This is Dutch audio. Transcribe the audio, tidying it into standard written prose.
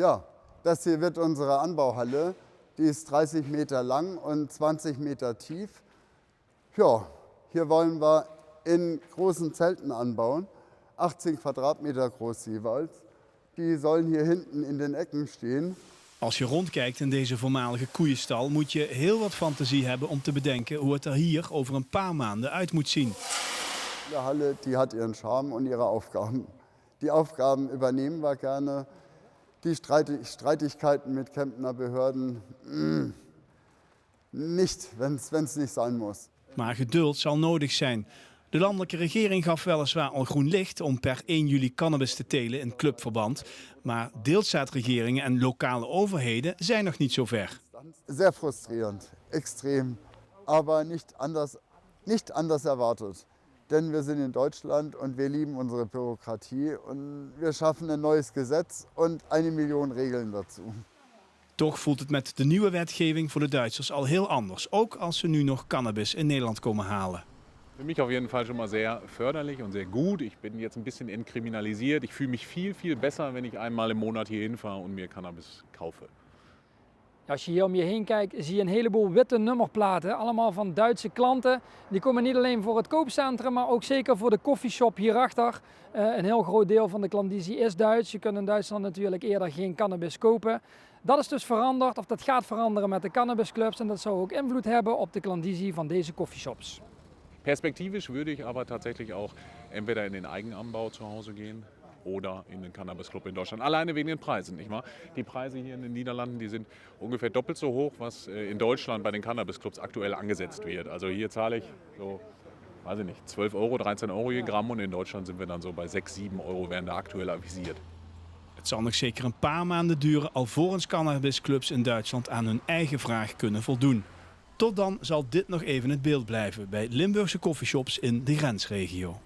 Ja, das hier wird unsere Anbauhalle. Die ist 30 Meter lang und 20 Meter tief. Ja, hier wollen wir in großen Zelten anbauen, 18 Quadratmeter groß jeweils. Die sollen hier hinten in den Ecken stehen. Als je rondkijkt in deze voormalige koeienstal moet je heel wat fantasie hebben om te bedenken hoe het er hier over een paar maanden uit moet zien. Die Halle, die hat ihren Charme und ihre Aufgaben. Die Aufgaben übernehmen wir gerne. Die Streitigkeiten mit Kemptener Behörden, nicht, wenn es nicht sein muss. Maar geduld zal nodig zijn. De landelijke regering gaf weliswaar al groen licht om per 1 juli cannabis te telen in clubverband. Maar deelstaatregeringen en lokale overheden zijn nog niet zo ver. Sehr frustrierend, extrem, aber nicht anders erwartet. Denn wir sind in Deutschland und wir lieben unsere Bürokratie und wir schaffen ein neues Gesetz und 1 Million Regeln dazu. Toch voelt het met de nieuwe wetgeving voor de Duitsers al heel anders. Ook als ze nu nog cannabis in Nederland komen halen. Für mich auf jeden Fall schon mal sehr förderlich und sehr gut. Ich bin jetzt ein bisschen entkriminalisiert. Ich fühle mich viel, viel besser, wenn ich einmal im Monat hier hinfahre und mir Cannabis kaufe. Als je hier om je heen kijkt, zie je een heleboel witte nummerplaten, allemaal van Duitse klanten. Die komen niet alleen voor het koopcentrum, maar ook zeker voor de koffieshop hierachter. Een heel groot deel van de klandizie is Duits. Je kunt in Duitsland natuurlijk eerder geen cannabis kopen. Dat is dus veranderd, of dat gaat veranderen met de cannabisclubs. En dat zou ook invloed hebben op de klandizie van deze koffieshops. Perspektivisch würde ich aber tatsächlich auch entweder in den Eigenanbau zu Hause gehen oder in den Cannabisclub in Deutschland. Alleine wegen den Preisen, nicht wahr? Die Preise hier in den Niederlanden, die sind ungefähr doppelt so hoch, was in Deutschland bei den Cannabisclubs aktuell angesetzt wird. Also hier zahle ich so, weiß ich nicht, 12 Euro, 13 Euro je Gramm und in Deutschland sind wir dann so bei 6, 7 Euro werden da aktuell avisiert. Het zal nog zeker een paar maanden duren alvorens cannabisclubs in Duitsland aan hun eigen vraag kunnen voldoen. Tot dan zal dit nog even het beeld blijven bij Limburgse koffieshops in de grensregio.